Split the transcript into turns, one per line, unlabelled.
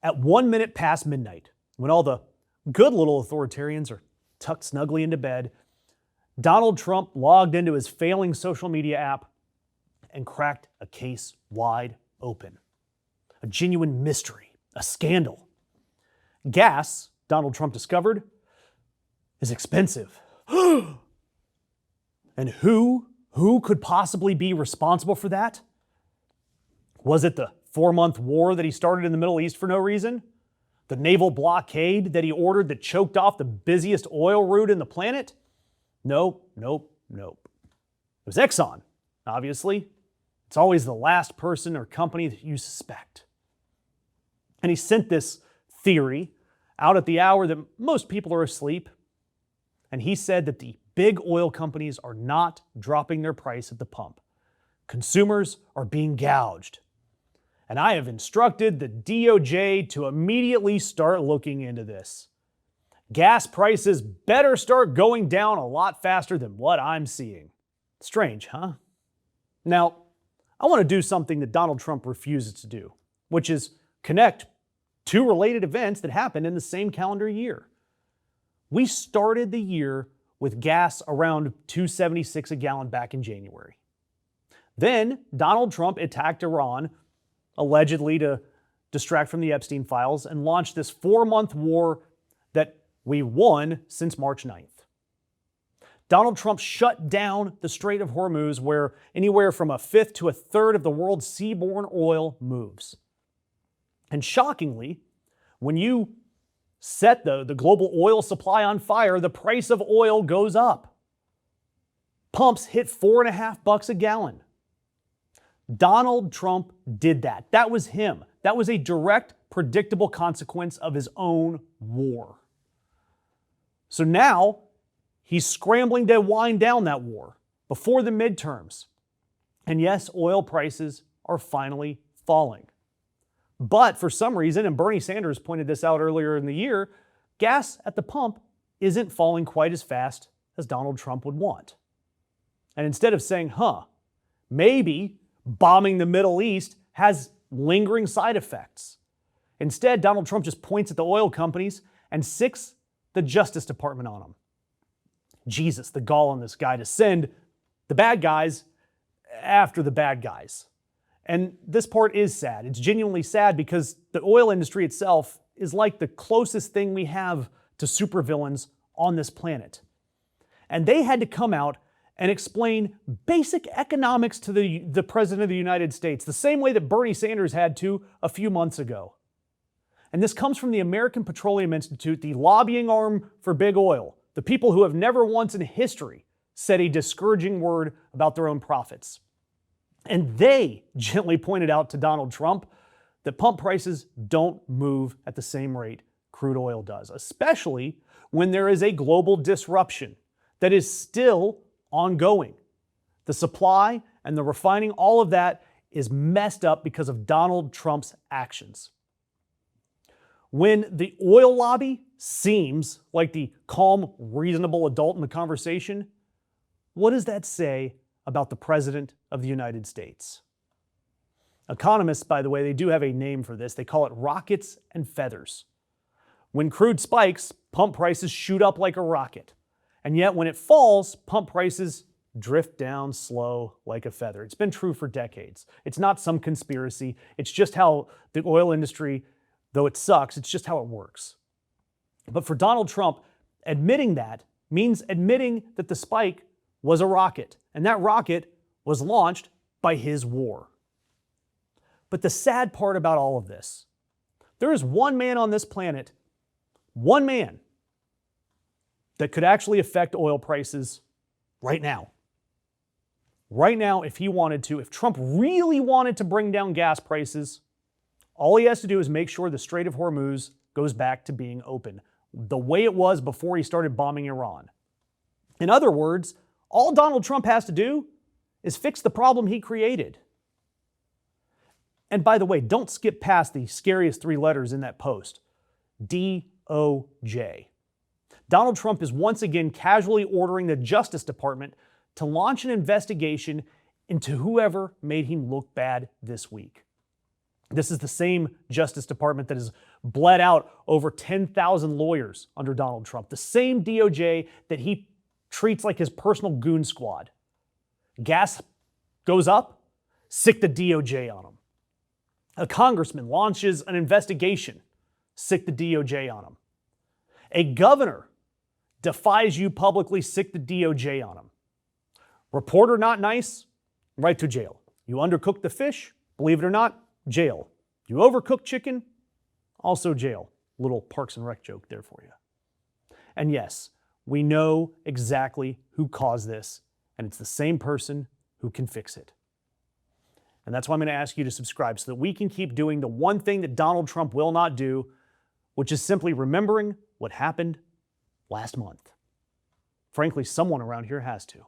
At 1 minute past midnight, when all the good little authoritarians are tucked snugly into bed, Donald Trump logged into his failing social media app and cracked a case wide open. A genuine mystery, a scandal. Gas, Donald Trump discovered, is expensive. And who could possibly be responsible for that? Was it the 4-month war that he started in the Middle East for no reason? The naval blockade that he ordered that choked off the busiest oil route in the planet? Nope. It was Exxon, obviously. It's always the last person or company that you suspect. And he sent this theory out at the hour that most people are asleep. And he said that the big oil companies are not dropping their price at the pump. Consumers are being gouged. And I have instructed the DOJ to immediately start looking into this. Gas prices better start going down a lot faster than what I'm seeing. Strange, huh? Now, I want to do something that Donald Trump refuses to do, which is connect two related events that happened in the same calendar year. We started the year with gas around $2.76 a gallon back in January. Then Donald Trump attacked Iran, allegedly to distract from the Epstein files, and launched this 4-month war that we won since March 9th. Donald Trump shut down the Strait of Hormuz, where anywhere from a fifth to a third of the world's seaborne oil moves. And shockingly, when you set the global oil supply on fire, the price of oil goes up. Pumps hit $4.50 a gallon. Donald Trump did that. That was him. That was a direct, predictable consequence of his own war. So now he's scrambling to wind down that war before the midterms. And yes, oil prices are finally falling. But for some reason, and Bernie Sanders pointed this out earlier in the year, gas at the pump isn't falling quite as fast as Donald Trump would want. And instead of saying, maybe bombing the Middle East has lingering side effects, instead, Donald Trump just points at the oil companies and sicks the Justice Department on them. Jesus, the gall on this guy to send the bad guys after the bad guys. And this part is sad. It's genuinely sad because the oil industry itself is like the closest thing we have to supervillains on this planet. And they had to come out and explain basic economics to the President of the United States, the same way that Bernie Sanders had to a few months ago. And this comes from the American Petroleum Institute, the lobbying arm for big oil, the people who have never once in history said a discouraging word about their own profits. And they gently pointed out to Donald Trump that pump prices don't move at the same rate crude oil does, especially when there is a global disruption that is still ongoing. The supply and the refining, all of that is messed up because of Donald Trump's actions. When the oil lobby seems like the calm, reasonable adult in the conversation, what does that say about the President of the United States? Economists, by the way, they do have a name for this. They call it rockets and feathers. When crude spikes, pump prices shoot up like a rocket. And yet when it falls, pump prices drift down slow like a feather. It's been true for decades. It's not some conspiracy. It's just how the oil industry, though it sucks, it's just how it works. But for Donald Trump, admitting that means admitting that the spike was a rocket, and that rocket was launched by his war. But the sad part about all of this, there is one man on this planet, one man, that could actually affect oil prices right now. Right now, if he wanted to, if Trump really wanted to bring down gas prices, all he has to do is make sure the Strait of Hormuz goes back to being open, the way it was before he started bombing Iran. In other words, all Donald Trump has to do is fix the problem he created. And by the way, don't skip past the scariest 3 letters in that post. DOJ. Donald Trump is once again casually ordering the Justice Department to launch an investigation into whoever made him look bad this week. This is the same Justice Department that has bled out over 10,000 lawyers under Donald Trump. The same DOJ that he treats like his personal goon squad. Gas goes up, sick the DOJ on him. A congressman launches an investigation, sick the DOJ on him. A governor defies you publicly, sick the DOJ on him. Reporter not nice, right to jail. You undercook the fish, believe it or not, jail. You overcook chicken, also jail. Little Parks and Rec joke there for you. And yes, we know exactly who caused this, and it's the same person who can fix it. And that's why I'm going to ask you to subscribe so that we can keep doing the one thing that Donald Trump will not do, which is simply remembering what happened last month. Frankly, someone around here has to.